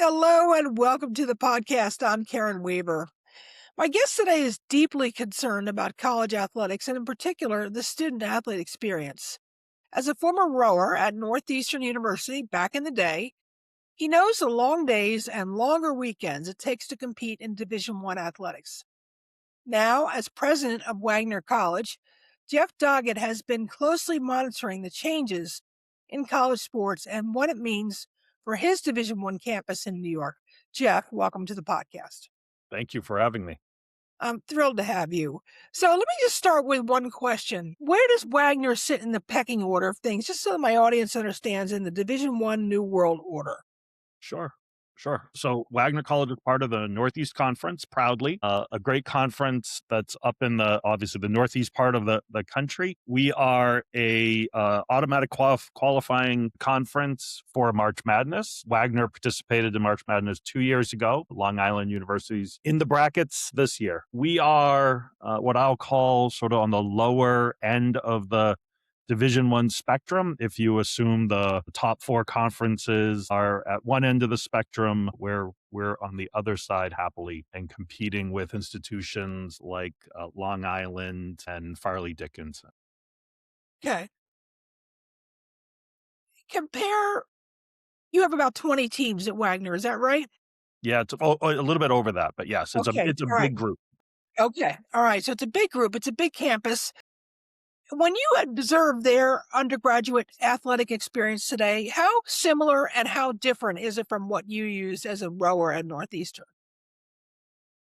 Hello and welcome to the podcast. I'm Karen Weaver. My guest today is deeply concerned about college athletics and, in particular, the student athlete experience. As a former rower at Northeastern University back in the day, he knows the long days and longer weekends it takes to compete in Division I athletics. Now, as president of Wagner College, Jeff Doggett has been closely monitoring the changes in college sports and what it means for his Division I campus in New York. Jeff, welcome to the podcast. Thank you for having me. I'm thrilled to have you. So let me just start with one question. Where does Wagner sit in the pecking order of things, just so my audience understands, in the Division I New World Order? Sure. So Wagner College is part of the Northeast Conference, proudly, a great conference that's up in obviously the Northeast part of the country. We are a automatic qualifying conference for March Madness. Wagner participated in March Madness 2 years ago. Long Island University's in the brackets this year. We are what I'll call sort of on the lower end of the Division I spectrum. If you assume the top four conferences are at one end of the spectrum, where we're on the other side happily and competing with institutions like Long Island and Farley Dickinson. Okay. You have about 20 teams at Wagner, is that right? Yeah, it's a little bit over that, but yes, it's Okay. a All right. big group. Okay. All right. So it's a big group. It's a big campus. When you observe their undergraduate athletic experience today, how similar and how different is it from what you used as a rower at Northeastern?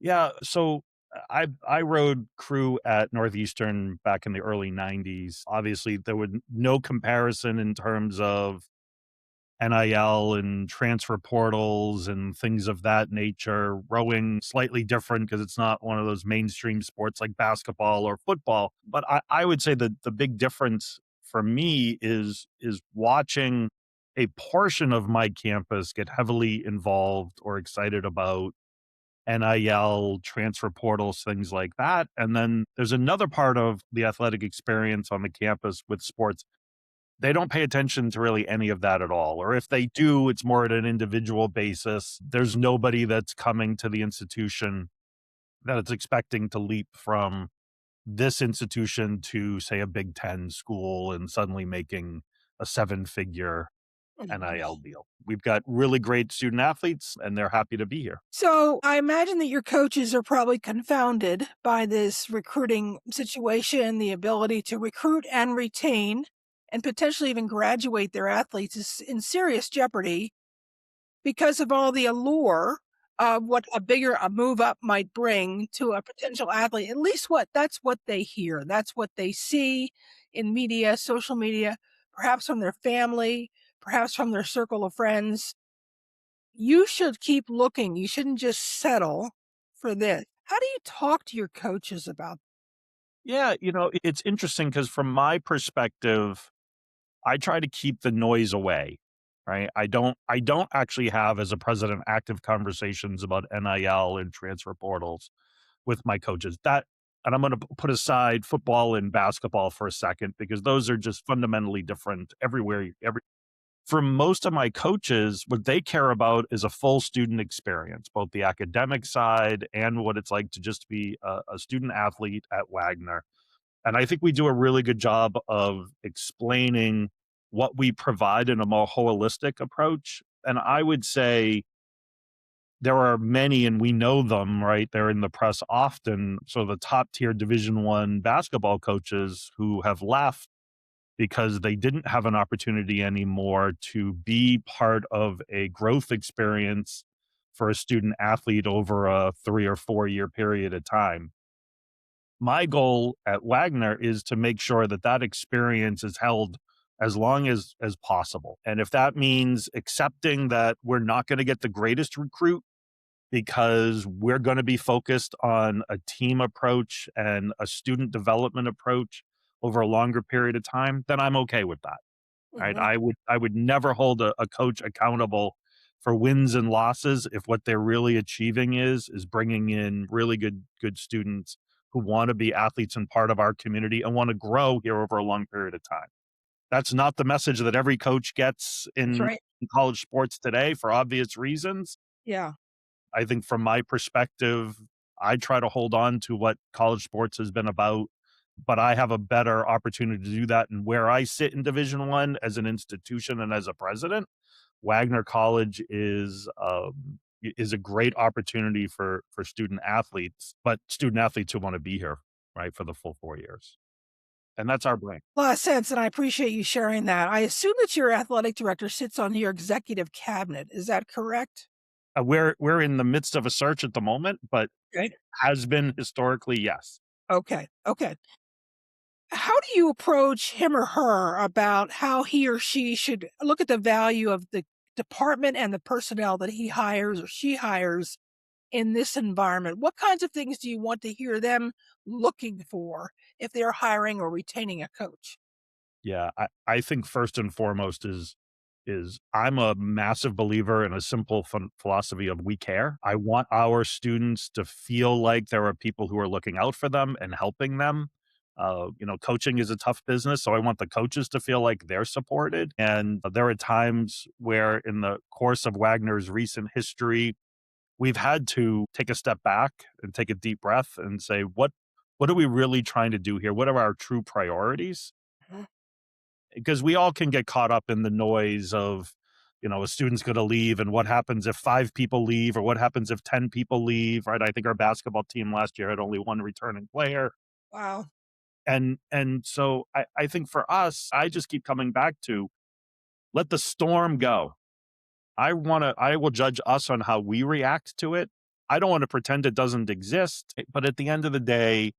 Yeah, so I rode crew at Northeastern back in the early 90s. Obviously, there was no comparison in terms of NIL and transfer portals and things of that nature. Rowing slightly different because it's not one of those mainstream sports like basketball or football. But I would say that the big difference for me is watching a portion of my campus get heavily involved or excited about NIL, transfer portals, things like that. And then there's another part of the athletic experience on the campus with sports. They don't pay attention to really any of that at all. Or if they do, it's more at an individual basis. There's nobody that's coming to the institution that it's expecting to leap from this institution to, say, a Big Ten school and suddenly making a seven-figure Mhm. NIL deal. We've got really great student athletes, and they're happy to be here. So I imagine that your coaches are probably confounded by this recruiting situation. The ability to recruit and retain and potentially even graduate their athletes is in serious jeopardy because of all the allure of what a move up might bring to a potential athlete. At least that's what they hear. That's what they see in media, social media, perhaps from their family, perhaps from their circle of friends. You should keep looking. You shouldn't just settle for this. How do you talk to your coaches about? Yeah, it's interesting because from my perspective, I try to keep the noise away, right? I don't actually have, as a president, active conversations about NIL and transfer portals with my coaches. And I'm going to put aside football and basketball for a second because those are just fundamentally different everywhere. For most of my coaches, what they care about is a full student experience, both the academic side and what it's like to just be a student athlete at Wagner. And I think we do a really good job of explaining what we provide in a more holistic approach. And I would say there are many, and we know them, right? They're in the press often. So the top tier Division I basketball coaches who have left because they didn't have an opportunity anymore to be part of a growth experience for a student athlete over a 3 or 4 year period of time. My goal at Wagner is to make sure that that experience is held as long as possible. And if that means accepting that we're not going to get the greatest recruit because we're going to be focused on a team approach and a student development approach over a longer period of time, then I'm okay with that. Right? Mhm. I would never hold a coach accountable for wins and losses if what they're really achieving is bringing in really good students who want to be athletes and part of our community and want to grow here over a long period of time. That's not the message that every coach gets That's in right. in college sports today for obvious reasons. Yeah. I think from my perspective, I try to hold on to what college sports has been about, but I have a better opportunity to do that. And where I sit in Division One as an institution and as a president, Wagner College is a great opportunity for student athletes, but student athletes who want to be here, right, for the full 4 years. And that's our brain. A lot of sense, and I appreciate you sharing that. I assume that your athletic director sits on your executive cabinet. Is that correct? We're in the midst of a search at the moment, but Right. has been historically, yes. Okay. Okay. How do you approach him or her about how he or she should look at the value of the department and the personnel that he hires or she hires in this environment? What kinds of things do you want to hear them looking for if they're hiring or retaining a coach? Yeah, I think first and foremost is I'm a massive believer in a simple philosophy of we care. I want our students to feel like there are people who are looking out for them and helping them. Coaching is a tough business, so I want the coaches to feel like they're supported. And there are times where, in the course of Wagner's recent history, we've had to take a step back and take a deep breath and say, what are we really trying to do here? What are our true priorities? Mhm. Because we all can get caught up in the noise of, a student's going to leave and what happens if 5 people leave or what happens if 10 people leave, right? I think our basketball team last year had only one returning player. Wow. And so I think for us, I just keep coming back to let the storm go. I will judge us on how we react to it. I don't want to pretend it doesn't exist, but at the end of the day,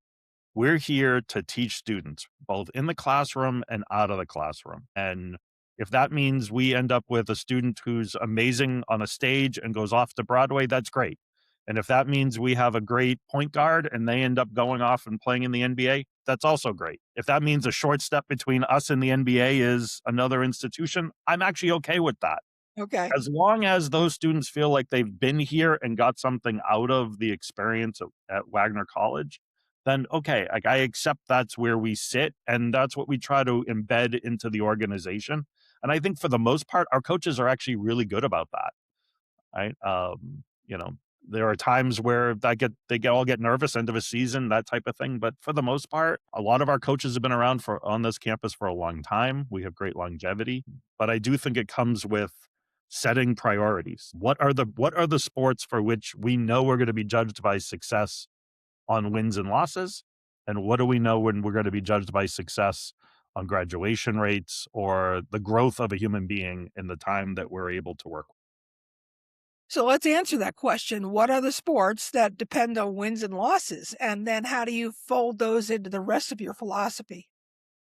we're here to teach students, both in the classroom and out of the classroom. And if that means we end up with a student who's amazing on a stage and goes off to Broadway, that's great. And if that means we have a great point guard and they end up going off and playing in the NBA, that's also great. If that means a short step between us and the NBA is another institution, I'm actually okay with that. Okay. As long as those students feel like they've been here and got something out of the experience at Wagner College, then okay, like I accept that's where we sit and that's what we try to embed into the organization. And I think for the most part, our coaches are actually really good about that. Right. There are times where all get nervous end of a season, that type of thing. But for the most part, a lot of our coaches have been around for on this campus for a long time. We have great longevity. But I do think it comes with setting priorities. What are the sports for which we know we're going to be judged by success on wins and losses? And what do we know when we're going to be judged by success on graduation rates or the growth of a human being in the time that we're able to work? So let's answer that question. What are the sports that depend on wins and losses? And then how do you fold those into the rest of your philosophy?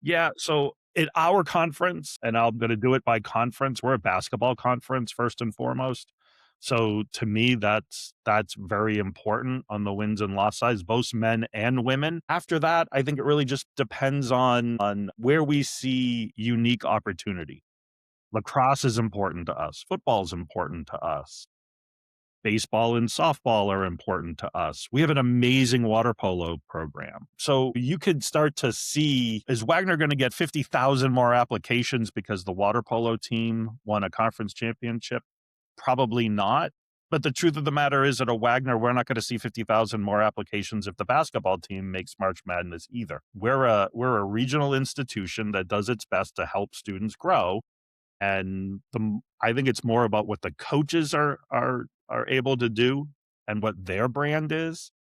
Yeah, so at our conference, and I'm gonna do it by conference, we're a basketball conference first and foremost. So to me, that's very important on the wins and loss sides, both men and women. After that, I think it really just depends on where we see unique opportunity. Lacrosse is important to us, football is important to us. Baseball and softball are important to us. We have an amazing water polo program. So you could start to see, is Wagner going to get 50,000 more applications because the water polo team won a conference championship? Probably not. But the truth of the matter is, at a Wagner, we're not going to see 50,000 more applications if the basketball team makes March Madness either. We're a regional institution that does its best to help students grow. And I think it's more about what the coaches are able to do and what their brand is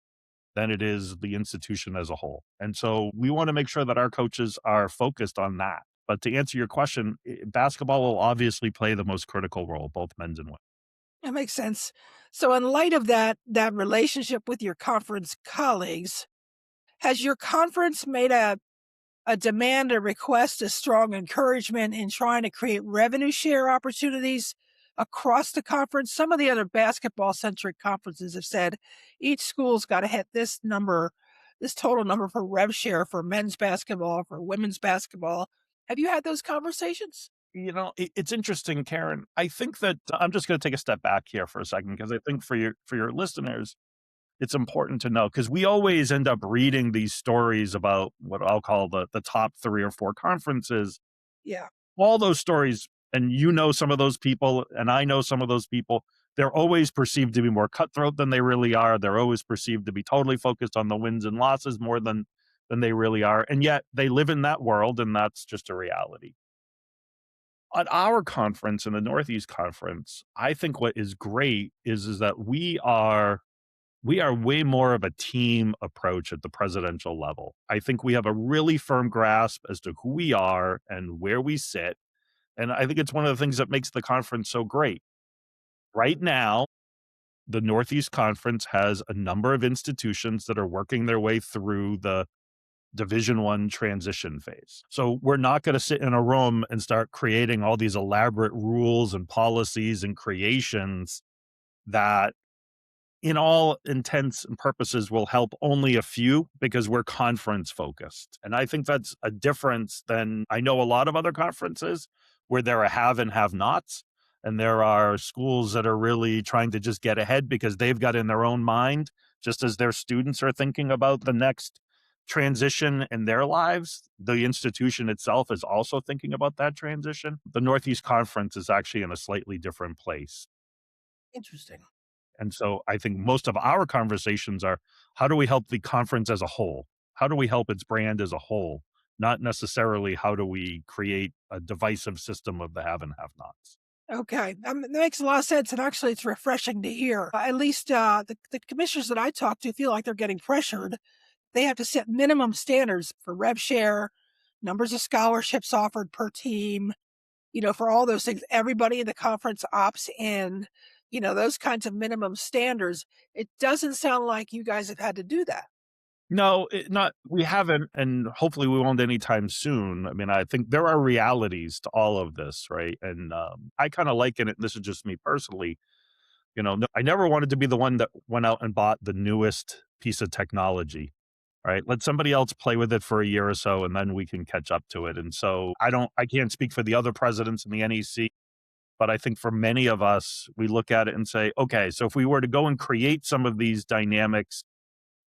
than it is the institution as a whole. And so we want to make sure that our coaches are focused on that. But to answer your question, basketball will obviously play the most critical role, both men's and women. That makes sense. So in light of that relationship with your conference colleagues, has your conference made a demand, a request, a strong encouragement in trying to create revenue share opportunities across the conference? Some of the other basketball centric conferences have said each school's got to hit this number, this total number for rev share for men's basketball, for women's basketball. Have you had those conversations? It's interesting, Karen. I think that I'm just going to take a step back here for a second because I think for your listeners, it's important to know because we always end up reading these stories about what I'll call the top 3 or 4 conferences. Yeah. All those stories and you know some of those people, and I know some of those people. They're always perceived to be more cutthroat than they really are. They're always perceived to be totally focused on the wins and losses more than they really are. And yet they live in that world, and that's just a reality. At our conference in the Northeast Conference, I think what is great is that we are way more of a team approach at the presidential level. I think we have a really firm grasp as to who we are and where we sit. And I think it's one of the things that makes the conference so great. Right now, the Northeast Conference has a number of institutions that are working their way through the Division One transition phase. So we're not going to sit in a room and start creating all these elaborate rules and policies and creations that in all intents and purposes will help only a few because we're conference focused. And I think that's a difference than I know a lot of other conferences where there are have and have nots. And there are schools that are really trying to just get ahead because they've got in their own mind, just as their students are thinking about the next transition in their lives, the institution itself is also thinking about that transition. The Northeast Conference is actually in a slightly different place. Interesting. And so I think most of our conversations are how do we help the conference as a whole? How do we help its brand as a whole? Not necessarily how do we create a divisive system of the have and have nots. Okay, that makes a lot of sense, and actually, it's refreshing to hear. At least the commissioners that I talk to feel like they're getting pressured. They have to set minimum standards for rev share, numbers of scholarships offered per team, for all those things. Everybody in the conference opts in, those kinds of minimum standards. It doesn't sound like you guys have had to do that. No, not we haven't, and hopefully we won't anytime soon. I mean, I think there are realities to all of this, right? And I kind of liken it. This is just me personally. I never wanted to be the one that went out and bought the newest piece of technology. Right? Let somebody else play with it for a year or so, and then we can catch up to it. And so I can't speak for the other presidents in the NEC, but I think for many of us, we look at it and say, okay, so if we were to go and create some of these dynamics,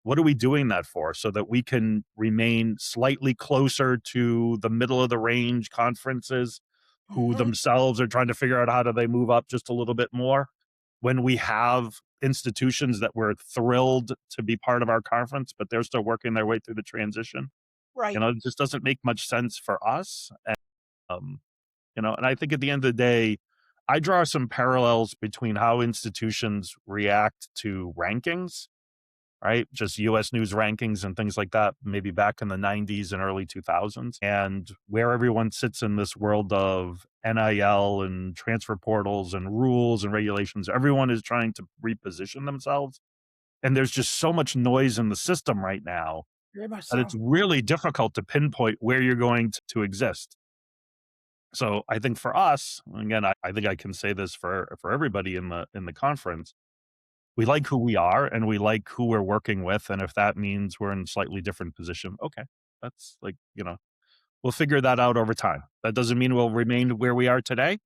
what are we doing that for? So that we can remain slightly closer to the middle of the range conferences who Hmm. themselves are trying to figure out how do they move up just a little bit more when we have institutions that we're thrilled to be part of our conference, but they're still working their way through the transition. Right. It just doesn't make much sense for us. Um, and I think at the end of the day, I draw some parallels between how institutions react to rankings, right? Just US News rankings and things like that, maybe back in the 90s and early 2000s, and where everyone sits in this world of NIL and transfer portals and rules and regulations. Everyone is trying to reposition themselves. And there's just so much noise in the system right now Very much that it's so. really difficult to pinpoint where you're going to exist. So I think for us, again, I think I can say this for everybody in the conference, we like who we are and we like who we're working with. And if that means we're in a slightly different position, okay. That's we'll figure that out over time. That doesn't mean we'll remain where we are today,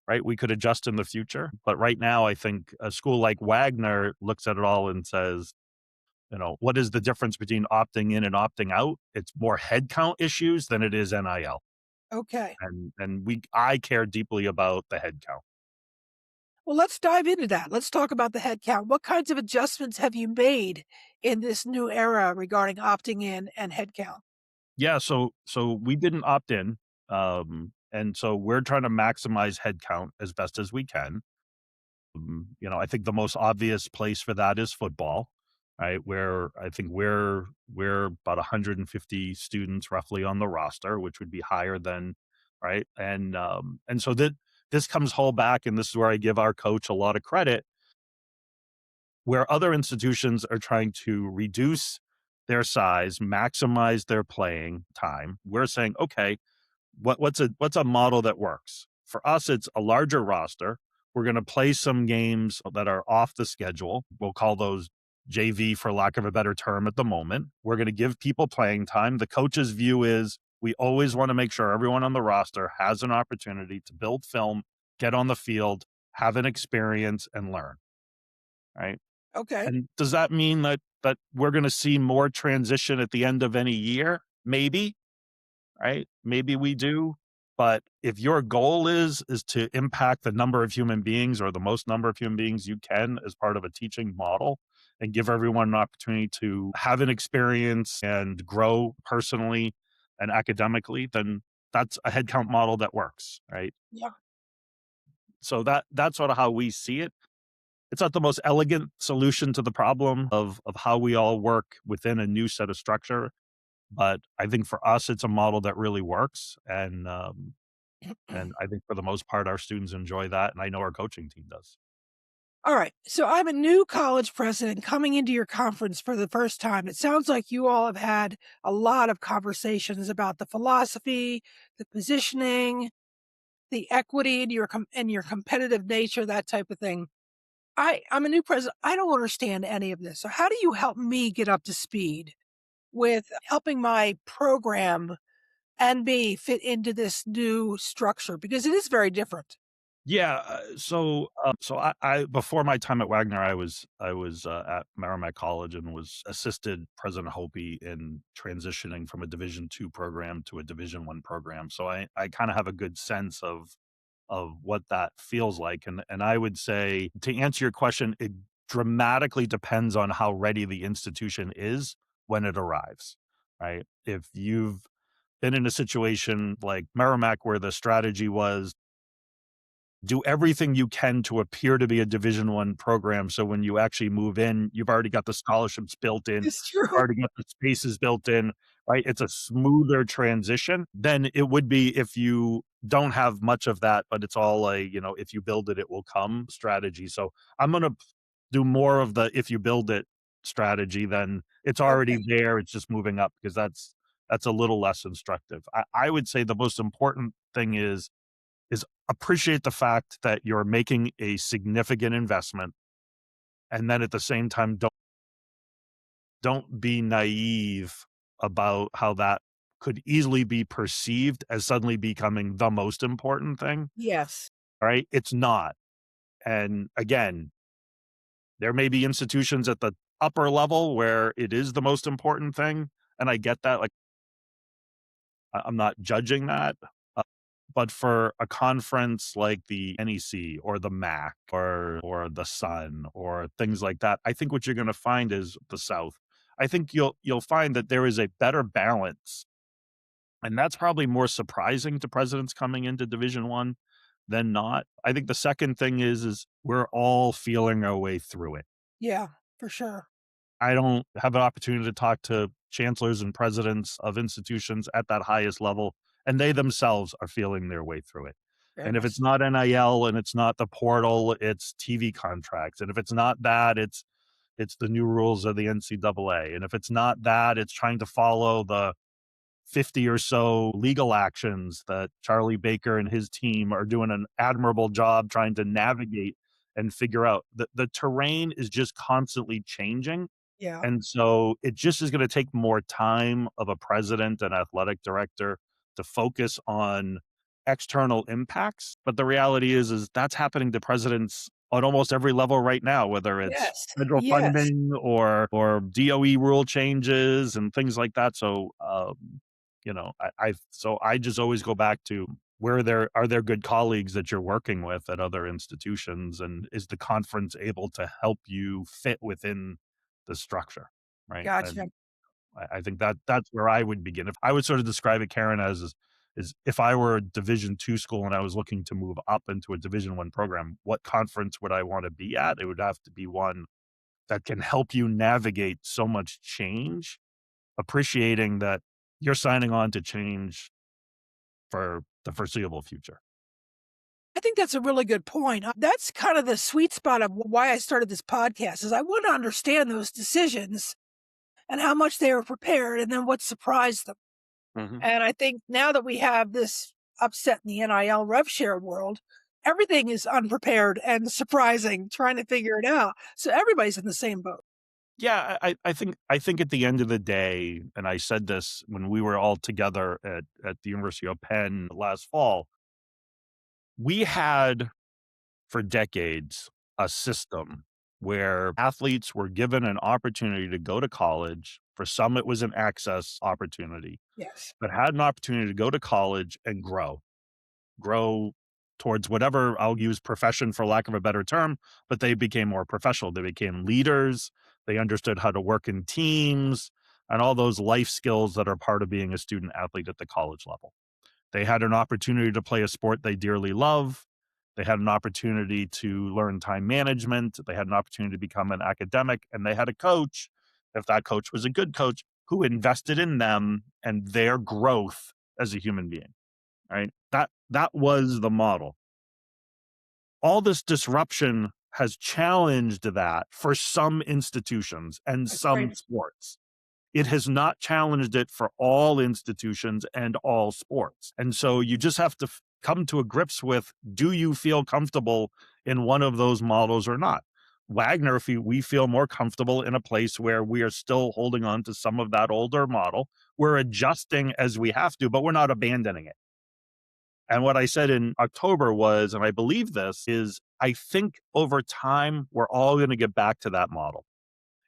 right? We could adjust in the future. But right now, I think a school like Wagner looks at it all and says, what is the difference between opting in and opting out? It's more headcount issues than it is NIL. Okay. And I care deeply about the headcount. Well, let's dive into that. Let's talk about the head count. What kinds of adjustments have you made in this new era regarding opting in and head count? Yeah, so we didn't opt in, and so we're trying to maximize headcount as best as we can. I think the most obvious place for that is football, right? Where I think we're about 150 students roughly on the roster, which would be higher than right, and so that this comes whole back, and this is where I give our coach a lot of credit. Where other institutions are trying to reduce their size, maximize their playing time, we're saying, okay, what's a model that works? For us, it's a larger roster. We're going to play some games that are off the schedule. We'll call those JV for lack of a better term at the moment. We're going to give people playing time. The coach's view is we always want to make sure everyone on the roster has an opportunity to build film, get on the field, have an experience, and learn. Right. Okay. And does that mean that we're going to see more transition at the end of any year? Maybe, right? Maybe we do. But if your goal is to impact the number of human beings or the most number of human beings you can as part of a teaching model and give everyone an opportunity to have an experience and grow personally and academically, then that's a headcount model that works, right? Yeah. So that's sort of how we see it. It's not the most elegant solution to the problem of how we all work within a new set of structure, but I think for us, it's a model that really works, and I think for the most part, our students enjoy that, and I know our coaching team does. All right. So I'm a new college president coming into your conference for the first time. It sounds like you all have had a lot of conversations about the philosophy, the positioning, the equity and and your competitive nature, that type of thing. I'm a new president. I don't understand any of this. So how do you help me get up to speed with helping my program and me fit into this new structure? Because it is very different. Yeah, so I before my time at Wagner, I was at Merrimack College and was assisted President Hopi in transitioning from a Division II program to a Division I program. So I kind of have a good sense of what that feels like. And I would say to answer your question, it dramatically depends on how ready the institution is when it arrives, right? If you've been in a situation like Merrimack where the strategy was do everything you can to appear to be a Division I program, so when you actually move in, you've already got the scholarships built in, It's you've true. already got the spaces built in, right? It's a smoother transition than it would be if you don't have much of that, but it's all a, if you build it, it will come strategy. So I'm gonna do more of the if you build it strategy than it's already Okay. there, it's just moving up because that's a little less instructive. I would say the most important thing is appreciate the fact that you're making a significant investment, and then at the same time, don't be naive about how that could easily be perceived as suddenly becoming the most important thing, Yes. right? It's not. And again, there may be institutions at the upper level where it is the most important thing, and I get that, like, I'm not judging that, uh, but for a conference like the NEC or the MAC or the Sun or things like that, I think what you're gonna find is the South. I think you'll find that there is a better balance, and that's probably more surprising to presidents coming into Division I than not. I think the second thing is we're all feeling our way through it. Yeah, for sure. I don't have an opportunity to talk to chancellors and presidents of institutions at that highest level, and they themselves are feeling their way through it. Very And if much it's so. not NIL and it's not the portal, it's TV contracts. And if it's not that, it's the new rules of the NCAA. And if it's not that, it's trying to follow the 50 or so legal actions that Charlie Baker and his team are doing an admirable job trying to navigate and figure out. The terrain is just constantly changing, Yeah. and so it just is gonna take more time of a president and athletic director to focus on external impacts, but the reality is that's happening to presidents on almost every level right now, whether it's Yes. federal Yes. funding or DOE rule changes and things like that. So, I just always go back to where there are there good colleagues that you're working with at other institutions, and is the conference able to help you fit within the structure, right? And Gotcha. I think that's where I would begin. If I would sort of describe it, Karen, is if I were a Division II school and I was looking to move up into a Division I program, what conference would I want to be at? It would have to be one that can help you navigate so much change, appreciating that you're signing on to change for the foreseeable future. I think that's a really good point. That's kind of the sweet spot of why I started this podcast is I want to understand those decisions and how much they were prepared and then what surprised them. Mhm. And I think now that we have this upset in the NIL rev share world, everything is unprepared and surprising, trying to figure it out. So everybody's in the same boat. Yeah, I think at the end of the day, and I said this when we were all together at the University of Penn last fall, we had for decades a system where athletes were given an opportunity to go to college. For some, it was an access opportunity, Yes. but had an opportunity to go to college and grow. grow towards whatever I'll use profession for lack of a better term, but they became more professional. They became leaders. They understood how to work in teams and all those life skills that are part of being a student athlete at the college level. They had an opportunity to play a sport they dearly love. They had an opportunity to learn time management. They had an opportunity to become an academic, and they had a coach, if that coach was a good coach, who invested in them and their growth as a human being, right? That was the model. All this disruption has challenged that for some institutions and That's some right. sports. It has not challenged it for all institutions and all sports. And so you just have to come to a grips with, do you feel comfortable in one of those models or not? Wagner, if we feel more comfortable in a place where we are still holding on to some of that older model, we're adjusting as we have to, but we're not abandoning it. And what I said in October was, and I believe this, is I think over time, we're all going to get back to that model.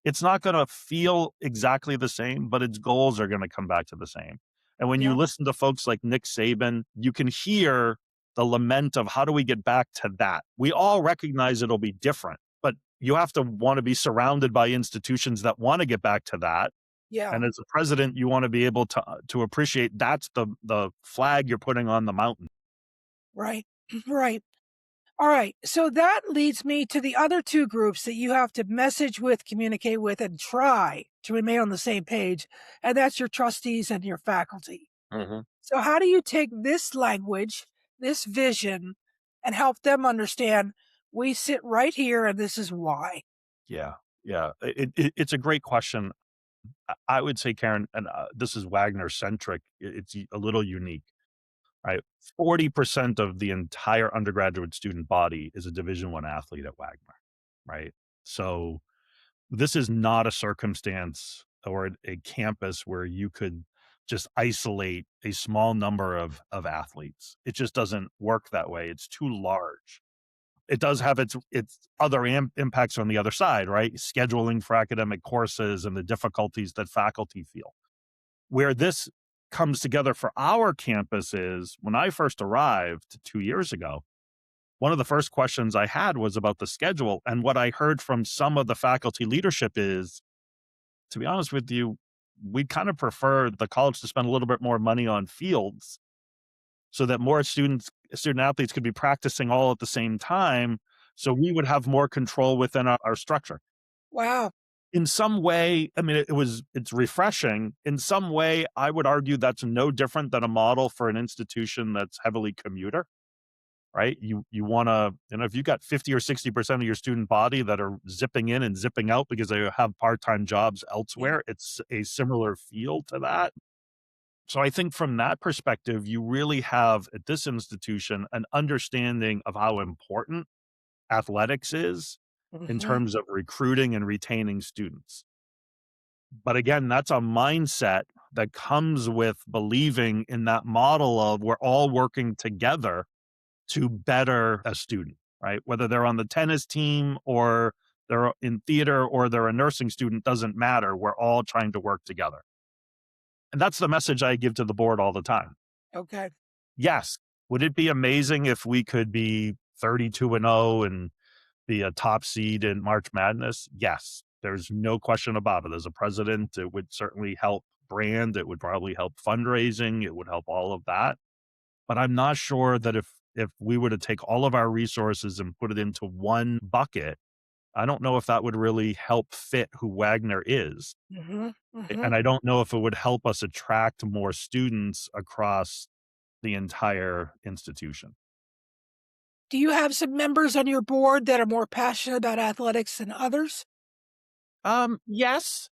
It's not gonna feel exactly the same, but its goals are gonna come back to the same. And when you Yeah. listen to folks like Nick Saban, you can hear the lament of how do we get back to that? We all recognize it'll be different, but you have to wanna be surrounded by institutions that wanna get back to that. Yeah. And as a president, you wanna be able to appreciate that's the flag you're putting on the mountain. Right. Right. All right. So that leads me to the other two groups that you have to message with, communicate with, and try to remain on the same page. And that's your trustees and your faculty. Mhm. So, how do you take this language, this vision, and help them understand we sit right here and this is why? Yeah, yeah. It's a great question. I would say, Karen, and, this is Wagner centric, it's a little unique, right? 40% of the entire undergraduate student body is a Division I athlete at Wagner, right? So, this is not a circumstance or a campus where you could just isolate a small number of athletes. It just doesn't work that way, it's too large. It does have its other impacts on the other side, right? Scheduling for academic courses and the difficulties that faculty feel. Where this comes together for our campus is when I first arrived 2 years ago, one of the first questions I had was about the schedule, and what I heard from some of the faculty leadership is, to be honest with you, we'd kind of prefer the college to spend a little bit more money on fields so that more student athletes could be practicing all at the same time, so we would have more control within our structure. Wow. In some way, I mean, it's refreshing. In some way, I would argue that's no different than a model for an institution that's heavily commuter, right? You wanna, if you got 50 or 60% of your student body that are zipping in and zipping out because they have part-time jobs Yeah. elsewhere, it's a similar feel to that. So I think from that perspective, you really have at this institution an understanding of how important athletics is in Hmm. terms of recruiting and retaining students. But again, that's a mindset that comes with believing in that model of we're all working together to better a student, right? Whether they're on the tennis team or they're in theater or they're a nursing student, doesn't matter. We're all trying to work together. And that's the message I give to the board all the time. Okay. Yes. Would it be amazing if we could be 32 and 0 and be a top seed in March Madness? Yes. There's no question about it. As a president, it would certainly help brand. It would probably help fundraising. It would help all of that. But I'm not sure that if we were to take all of our resources and put it into one bucket, I don't know if that would really help fit who Wagner is. Hmm. Hmm. And I don't know if it would help us attract more students across the entire institution. Do you have some members on your board that are more passionate about athletics than others? Yes.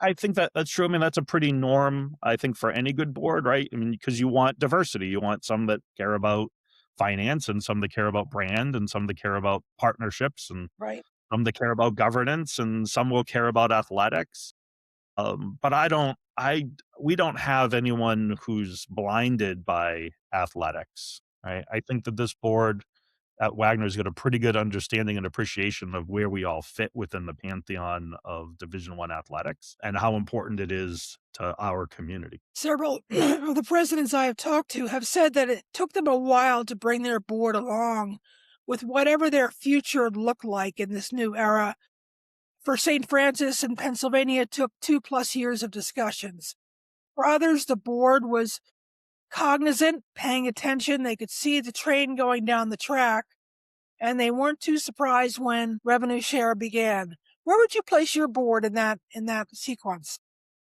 I think that that's true. I mean, that's a pretty norm, I think, for any good board, right? I mean, because you want diversity. You want some that care about finance and some that care about brand and some that care about partnerships and Right. some that care about governance and some will care about athletics. But we don't have anyone who's blinded by athletics, right? I think that this board at Wagner's got a pretty good understanding and appreciation of where we all fit within the pantheon of Division I athletics and how important it is to our community. Several of the presidents I have talked to have said that it took them a while to bring their board along with whatever their future looked like in this new era. For St. Francis in Pennsylvania, it took 2+ years of discussions. For others, the board was cognizant, paying attention. They could see the train going down the track, and they weren't too surprised when revenue share began. Where would you place your board in that sequence?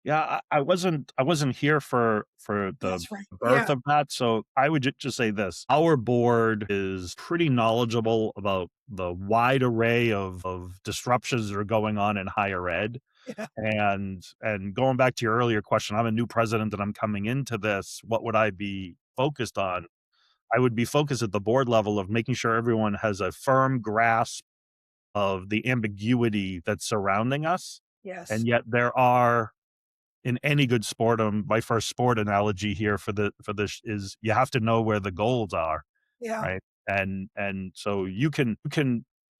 Yeah, I wasn't here for the That's right. birth Yeah. of that, so I would just say this. Our board is pretty knowledgeable about the wide array of disruptions that are going on in higher ed. Yeah. And going back to your earlier question, I'm a new president and I'm coming into this. What would I be focused on? I would be focused at the board level of making sure everyone has a firm grasp of the ambiguity that's surrounding us. Yes. And yet there are in any good sport, my first sport analogy here for this is you have to know where the goals are, Yeah. right? And so you can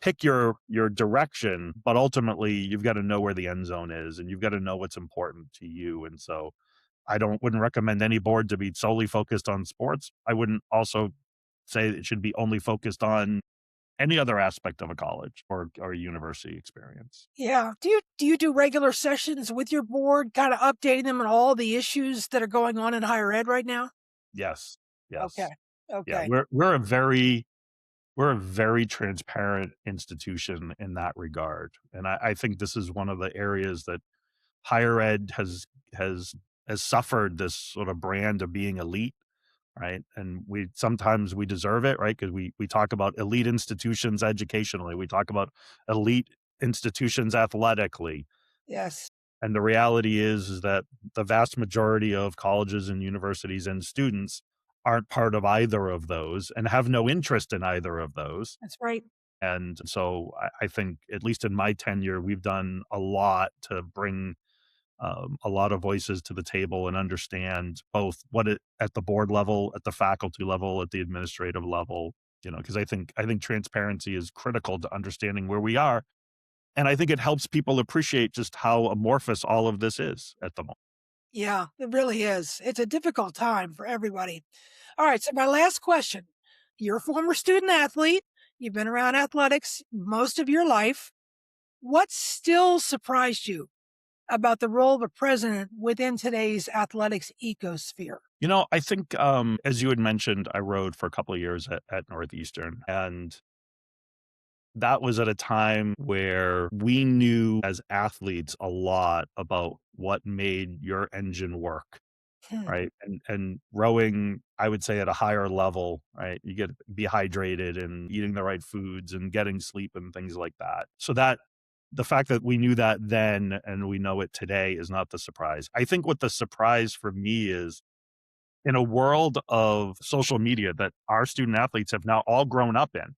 pick your direction, but ultimately you've got to know where the end zone is and you've got to know what's important to you. And so I don't wouldn't recommend any board to be solely focused on sports. I wouldn't also say it should be only focused on any other aspect of a college or a university experience. Yeah. Do you do regular sessions with your board, kind of updating them on all the issues that are going on in higher ed right now? Yes. Okay. Yes. Yeah, Okay. we're a very transparent institution in that regard, and I think this is one of the areas that higher ed has has suffered this sort of brand of being elite, right? And we sometimes we deserve it, right? Because we talk about elite institutions educationally, we talk about elite institutions athletically, Yes. and the reality is that the vast majority of colleges and universities and students aren't part of either of those and have no interest in either of those. That's right. And so I think, at least in my tenure, we've done a lot to bring a lot of voices to the table and understand both what it at the board level, at the faculty level, at the administrative level. Because I think transparency is critical to understanding where we are, and I think it helps people appreciate just how amorphous all of this is at the moment. Yeah, it really is. It's a difficult time for everybody. All right. So, my last question. You're a former student athlete. You've been around athletics most of your life. What still surprised you about the role of a president within today's athletics ecosphere? I think, as you had mentioned, I rode for a couple of years at Northeastern, and that was at a time where we knew as athletes a lot about what made your engine work. Hmm. Right, and rowing, I would say at a higher level, right? You get be hydrated and eating the right foods and getting sleep and things like that. So that the fact that we knew that then and we know it today is not the surprise. I think what the surprise for me is in a world of social media that our student athletes have now all grown up in,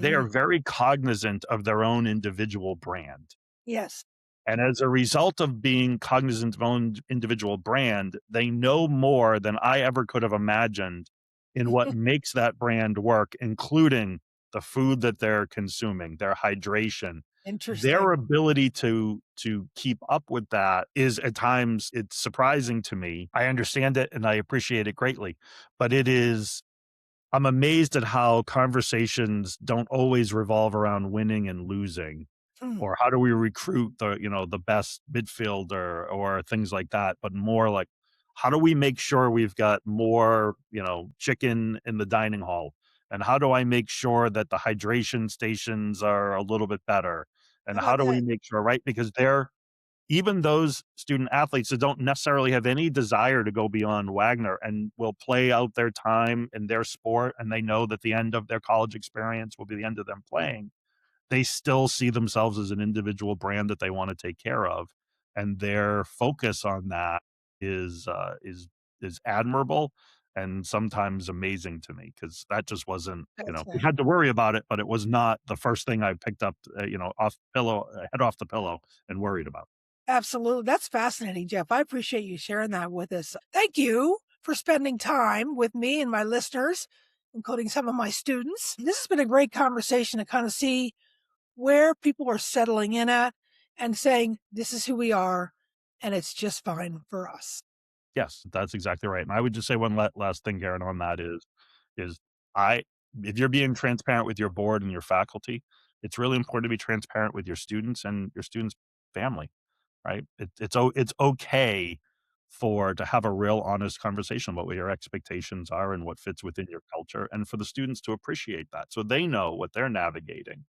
they Hmm. are very cognizant of their own individual brand. Yes. And as a result of being cognizant of own individual brand, they know more than I ever could have imagined in what makes that brand work, including the food that they're consuming, their hydration. Their Interesting. ability to keep up with that is at times it's surprising to me. I understand it and I appreciate it greatly, but I'm amazed at how conversations don't always revolve around winning and losing, Hmm. or how do we recruit the best midfielder or things like that, but more like, how do we make sure we've got more, chicken in the dining hall? And how do I make sure that the hydration stations are a little bit better? How And how about do we that? make sure, right? Because even those student athletes that don't necessarily have any desire to go beyond Wagner and will play out their time in their sport, and they know that the end of their college experience will be the end of them playing, they still see themselves as an individual brand that they wanna take care of, and their focus on that is admirable and sometimes amazing to me because that just wasn't That's we right. had to worry about it, but it was not the first thing I picked up, head off the pillow and worried about. Absolutely. That's fascinating, Jeff. I appreciate you sharing that with us. Thank you for spending time with me and my listeners. including some of my students. This has been a great conversation to kind of see where people are settling in at and saying, this is who we are, and it's just fine for us. Yes, that's exactly right, and I would just say one last thing, Karen, on that is I if you're being transparent with your board and your faculty, it's really important to be transparent with your students and your students' family, right? It's okay to have a real honest conversation about what your expectations are and what fits within your culture, and for the students to appreciate that, so they know what they're navigating,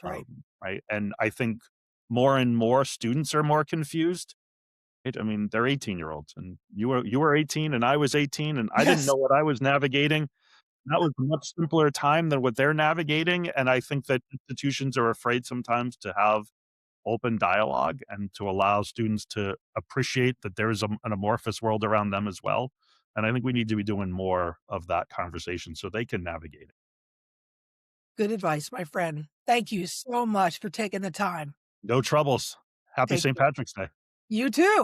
That's right. right? And I think more and more students are more confused. Right? I mean, they're 18-year-olds, and you were 18 and I was 18, and I didn't Yes. know what I was navigating. That was a much simpler time than what they're navigating, and I think that institutions are afraid sometimes to have open dialogue and to allow students to appreciate that there is an amorphous world around them as well, and I think we need to be doing more of that conversation so they can navigate it. Good advice, my friend. Thank you so much for taking the time. No troubles. Happy Take St. care. Patrick's Day. You too.